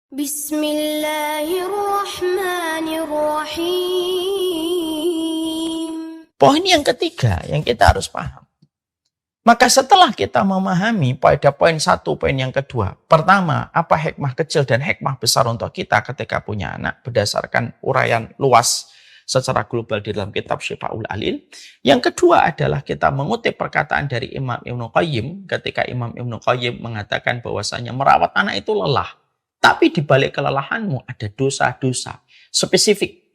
Bismillahirrahmanirrahim. Poin yang ketiga yang kita harus paham. Maka setelah kita memahami pada poin satu, poin yang kedua. Pertama, apa hikmah kecil dan hikmah besar untuk kita ketika punya anak. Berdasarkan uraian luas secara global di dalam kitab Syifa'ul Alil. Yang kedua adalah kita mengutip perkataan dari Imam Ibnu Qayyim. Ketika Imam Ibnu Qayyim mengatakan bahwasanya merawat anak itu lelah. Tapi di balik kelelahanmu ada dosa-dosa spesifik.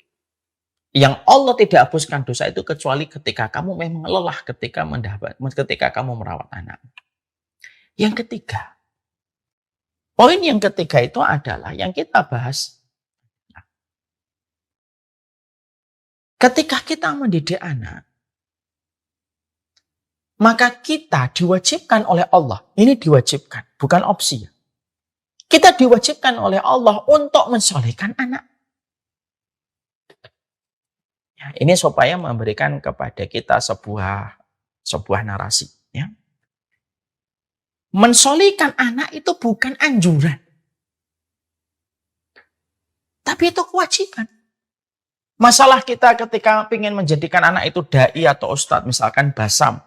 Yang Allah tidak hapuskan dosa itu kecuali ketika kamu memang lelah ketika kamu merawat anak. Yang ketiga, poin yang ketiga itu adalah yang kita bahas. Ketika kita mendidik anak, maka kita diwajibkan oleh Allah. Ini diwajibkan, bukan opsi. Kita diwajibkan oleh Allah untuk mensolehkan anak. Ini supaya memberikan kepada kita sebuah narasi. Ya. Mensolihkan anak itu bukan anjuran. Tapi itu kewajiban. Masalah kita ketika ingin menjadikan anak itu da'i atau ustadz, misalkan Basam.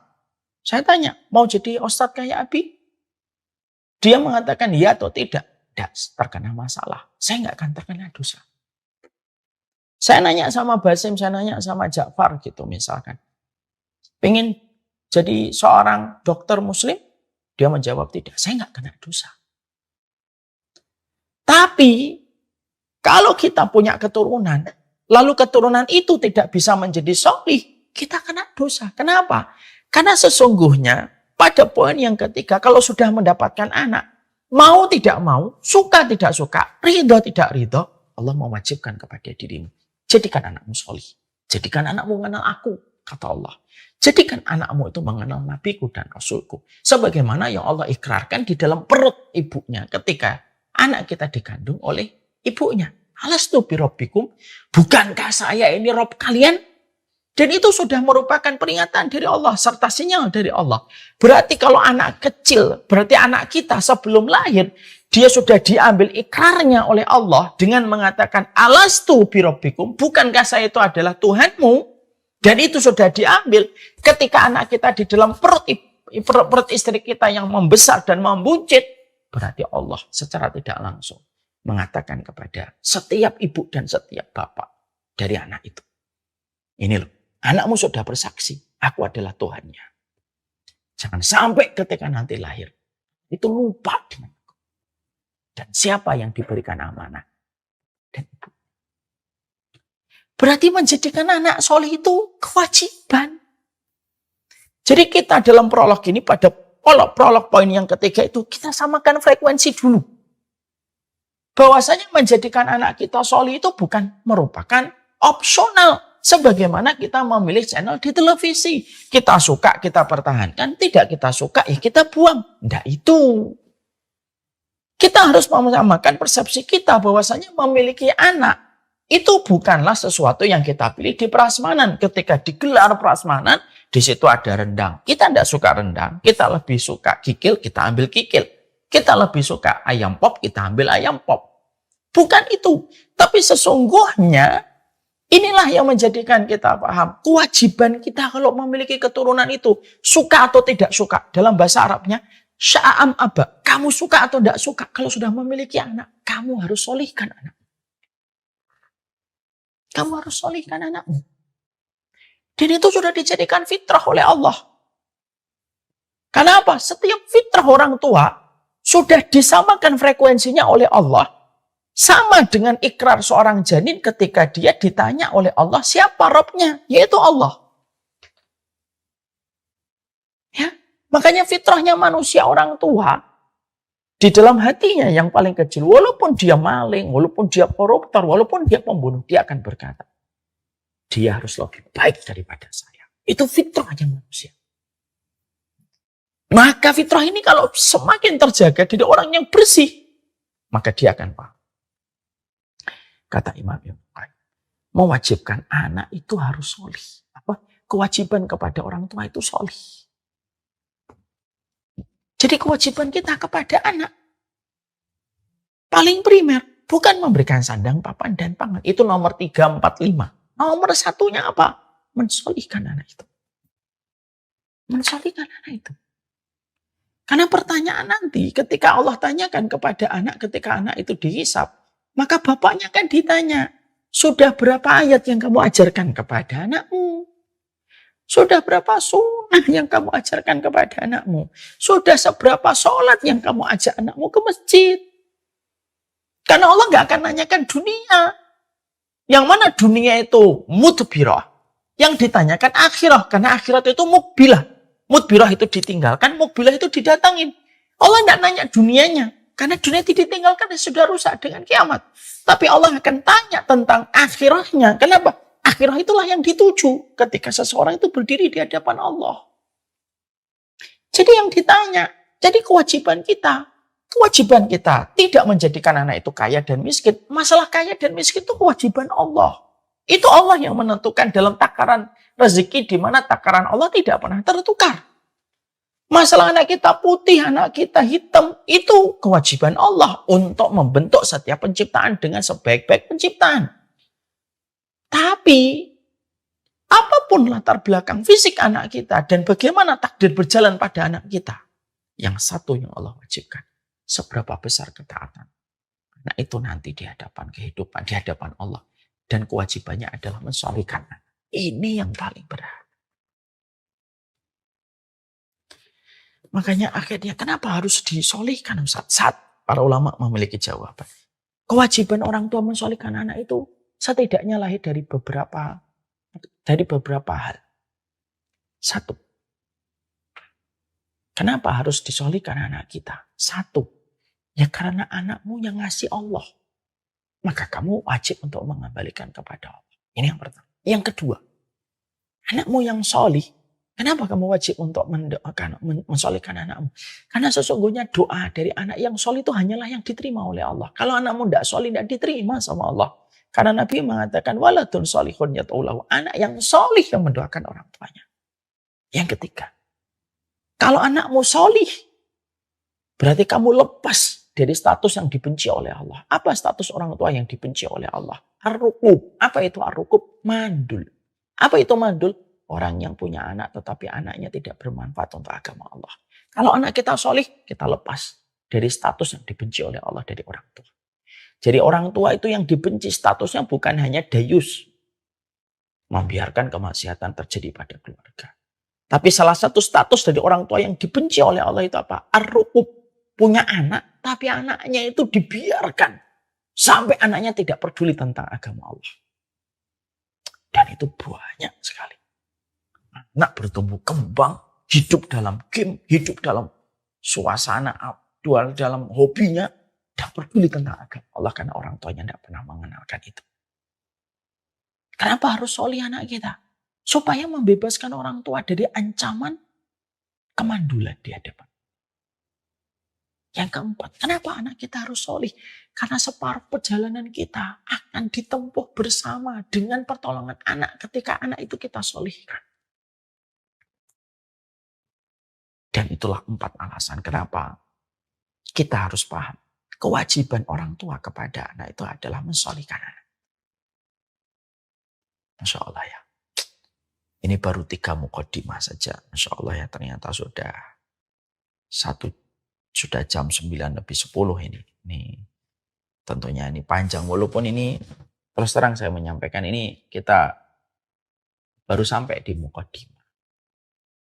Saya tanya, mau jadi ustadz kayak Abi? Dia mengatakan ya atau tidak. Tidak terkena masalah. Saya nggak akan terkena dosa. Saya nanya sama Basim, saya nanya sama Ja'far gitu misalkan. Pengen jadi seorang dokter muslim? Dia menjawab tidak, saya nggak kena dosa. Tapi kalau kita punya keturunan, lalu keturunan itu tidak bisa menjadi sholih, kita kena dosa. Kenapa? Karena sesungguhnya pada poin yang ketiga, kalau sudah mendapatkan anak, mau tidak mau, suka tidak suka, ridho tidak ridho, Allah mewajibkan kepada dirimu. Jadikan anakmu sholih. Jadikan anakmu mengenal aku, kata Allah. Jadikan anakmu itu mengenal nabiku dan rasulku. Sebagaimana yang Allah ikrarkan di dalam perut ibunya ketika anak kita dikandung oleh ibunya. Alastu birabbikum, bukankah saya ini Rob kalian? Dan itu sudah merupakan peringatan dari Allah serta sinyal dari Allah. Berarti kalau anak kecil, berarti anak kita sebelum lahir, dia sudah diambil ikrarnya oleh Allah dengan mengatakan alastu birabbikum, bukankah saya itu adalah Tuhanmu? Dan itu sudah diambil ketika anak kita di dalam perut istri kita yang membesar dan membuncit. Berarti Allah secara tidak langsung mengatakan kepada setiap ibu dan setiap bapak dari anak itu. Ini loh, anakmu sudah bersaksi, aku adalah Tuhannya. Jangan sampai ketika nanti lahir, itu lupa dengan aku. Dan siapa yang diberikan amanah? Dan ibu. Berarti menjadikan anak soleh itu kewajiban. Jadi kita dalam prolog ini, pada prolog poin yang ketiga itu, kita samakan frekuensi dulu. Bahwasanya menjadikan anak kita soleh itu bukan merupakan opsional. Sebagaimana kita memilih channel di televisi. Kita suka, kita pertahankan. Tidak kita suka, ya kita buang. Tidak itu. Kita harus menyamakan persepsi kita bahwasanya memiliki anak itu bukanlah sesuatu yang kita pilih di prasmanan. Ketika digelar prasmanan, di situ ada rendang. Kita tidak suka rendang, kita lebih suka kikil, kita ambil kikil. Kita lebih suka ayam pop, kita ambil ayam pop. Bukan itu. Tapi sesungguhnya inilah yang menjadikan kita paham. Kewajiban kita kalau memiliki keturunan itu. Suka atau tidak suka. Dalam bahasa Arabnya, sya'am aba. Kamu suka atau tidak suka. Kalau sudah memiliki anak, kamu harus solihkan anak. Kamu harus solihkan anakmu. Dan itu sudah dijadikan fitrah oleh Allah. Kenapa? Setiap fitrah orang tua sudah disamakan frekuensinya oleh Allah. Sama dengan ikrar seorang janin ketika dia ditanya oleh Allah siapa Robnya, yaitu Allah. Ya, makanya fitrahnya manusia orang tua di dalam hatinya yang paling kecil, walaupun dia maling, walaupun dia koruptor, walaupun dia pembunuh, dia akan berkata, dia harus lebih baik daripada saya. Itu fitrahnya manusia. Maka fitrah ini kalau semakin terjaga dari orang yang bersih, maka dia akan paham. Kata Imam Ibnu Qayyim, mewajibkan anak itu harus solih. Kewajiban kepada orang tua itu solih. Jadi kewajiban kita kepada anak paling primer Bukan memberikan sandang, papan, dan pangan. Itu nomor 3, 4, 5. Nomor satunya apa? Mensolihkan anak itu. Mensolihkan anak itu. Karena pertanyaan nanti ketika Allah tanyakan kepada anak, ketika anak itu dihisap, maka bapaknya kan ditanya, sudah berapa ayat yang kamu ajarkan kepada anakmu? Sudah berapa sunnah yang kamu ajarkan kepada anakmu? Sudah seberapa sholat yang kamu ajak anakmu ke masjid? Karena Allah nggak akan nanyakan dunia. Yang mana dunia itu mudbirah. Yang ditanyakan akhirah. Karena akhirat itu mukbilah. Mudbirah itu ditinggalkan, mukbilah itu didatangin. Allah nggak nanya dunianya. Karena dunia itu ditinggalkan dan sudah rusak dengan kiamat. Tapi Allah akan tanya tentang akhirahnya. Kenapa? Akhirah itulah yang dituju ketika seseorang itu berdiri di hadapan Allah. Jadi yang ditanya, jadi kewajiban kita tidak menjadikan anak itu kaya dan miskin. Masalah kaya dan miskin itu kewajiban Allah. Itu Allah yang menentukan dalam takaran rezeki, di mana takaran Allah tidak pernah tertukar. Masalah anak kita putih, anak kita hitam, itu kewajiban Allah untuk membentuk setiap penciptaan dengan sebaik-baik penciptaan. Tapi apapun latar belakang fisik anak kita dan bagaimana takdir berjalan pada anak kita, yang satu yang Allah wajibkan, seberapa besar ketaatan. Nah itu nanti di hadapan kehidupan, di hadapan Allah. Dan kewajibannya adalah mensolihkan. Ini yang paling berat. Makanya akhirnya kenapa harus disolihkan Ustaz? Saat para ulama memiliki jawaban. Kewajiban orang tua mensolihkan anak itu setidaknya lahir dari beberapa hal. Satu. Kenapa harus disolihkan anak kita? Satu. Ya karena anakmu yang ngasih Allah. Maka kamu wajib untuk mengembalikan kepada Allah. Ini yang pertama. Yang kedua, anakmu yang solih, kenapa kamu wajib untuk mendoakan, mensolihkan anakmu? Karena sesungguhnya doa dari anak yang solih itu hanyalah yang diterima oleh Allah. Kalau anakmu tidak solih, tidak diterima sama Allah. Karena Nabi mengatakan, waladun solihun yat'ulahu. Anak yang solih yang mendoakan orang tuanya. Yang ketiga, kalau anakmu solih, berarti kamu lepas dari status yang dibenci oleh Allah. Apa status orang tua yang dibenci oleh Allah? Ar-rukub. Apa itu ar-rukub? Mandul. Apa itu mandul? Orang yang punya anak tetapi anaknya tidak bermanfaat untuk agama Allah. Kalau anak kita solih, kita lepas dari status yang dibenci oleh Allah dari orang tua. Jadi orang tua itu yang dibenci statusnya bukan hanya dayus. Membiarkan kemaksiatan terjadi pada keluarga. Tapi salah satu status dari orang tua yang dibenci oleh Allah itu apa? Ar-rukub. Punya anak, tapi anaknya itu dibiarkan. Sampai anaknya tidak peduli tentang agama Allah. Dan itu banyak sekali. Anak bertumbuh kembang, hidup dalam game, hidup dalam suasana, dalam hobinya. Tidak peduli tentang agama Allah karena orang tuanya tidak pernah mengenalkan itu. Kenapa harus solih anak kita? Supaya membebaskan orang tua dari ancaman kemandulan di hadapan. Yang keempat, kenapa anak kita harus solih? Karena separuh perjalanan kita akan ditempuh bersama dengan pertolongan anak ketika anak itu kita solihkan. Dan itulah 4 alasan kenapa kita harus paham. Kewajiban orang tua kepada anak itu adalah mensolihkan anak. Masya Allah ya. Ini baru 3 muqaddimah saja. Masya Allah ya, ternyata sudah jam 9 lebih 10 ini. Tentunya ini panjang. Walaupun ini terus terang saya menyampaikan ini kita baru sampai di muqaddimah.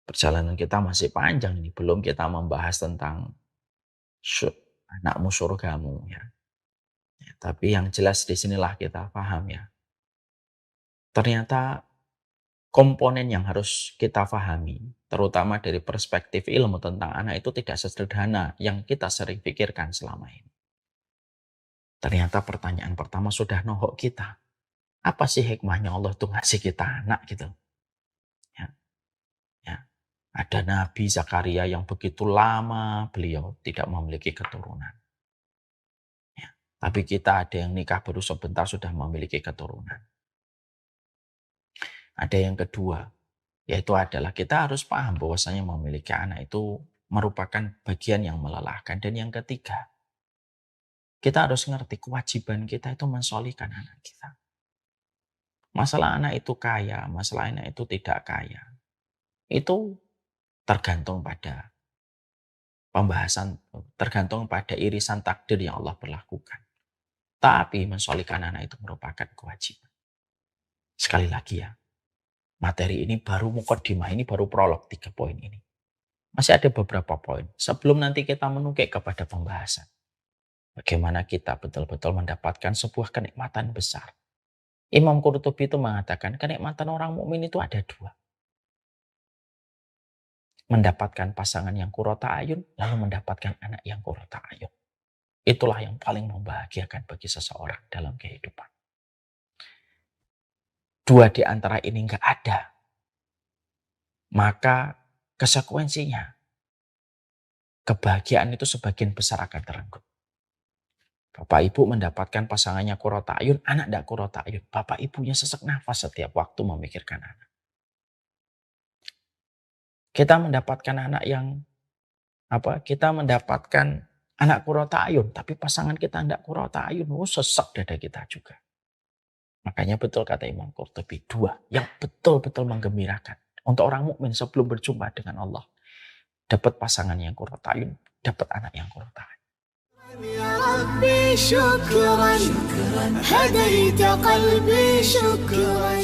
Perjalanan kita masih panjang ini. Belum kita membahas tentang anakmu surgamu ya. Tapi yang jelas di sinilah kita paham ya. Ternyata komponen yang harus kita pahami, terutama dari perspektif ilmu tentang anak itu tidak sesederhana yang kita sering pikirkan selama ini. Ternyata pertanyaan pertama sudah nohok kita. Apa sih hikmahnya Allah tuh ngasih kita anak gitu? Ya. Ada Nabi Zakaria yang begitu lama beliau tidak memiliki keturunan. Ya. Tapi kita ada yang nikah baru sebentar sudah memiliki keturunan. Ada yang kedua, yaitu adalah kita harus paham bahwasanya memiliki anak itu merupakan bagian yang melelahkan. Dan yang ketiga, Kita harus ngerti kewajiban kita itu mensolihkan anak kita. Masalah anak itu kaya, masalah anak itu tidak kaya. Itu tergantung pada pembahasan, tergantung pada irisan takdir yang Allah berlakukan. Tapi mensolihkan anak itu merupakan kewajiban. Sekali lagi ya, materi ini baru mukaddimah, ini baru prolog 3 poin ini. Masih ada beberapa poin sebelum nanti kita menukik kepada pembahasan. Bagaimana kita betul-betul mendapatkan sebuah kenikmatan besar. Imam Qurtubi itu mengatakan kenikmatan orang mukmin itu ada 2. Mendapatkan pasangan yang qurrata ayun, lalu mendapatkan anak yang qurrata ayun. Itulah yang paling membahagiakan bagi seseorang dalam kehidupan. 2 di antara ini enggak ada, maka konsekuensinya kebahagiaan itu sebagian besar akan terenggut. Bapak ibu mendapatkan pasangannya qurrata ayun, anak tidak qurrata ayun. Bapak ibunya sesak nafas setiap waktu memikirkan anak. Kita mendapatkan anak yang kita mendapatkan anak qurrata ayun, tapi pasangan kita tidak qurrata ayun, sesak dada kita juga. Makanya betul kata Imam Qurtubi, 2 yang betul-betul menggembirakan untuk orang mukmin sebelum berjumpa dengan Allah. Dapat pasangan yang qurrata ayun, dapat anak yang qurrata ayun. يا ربي شكرا هديت قلبي شكرا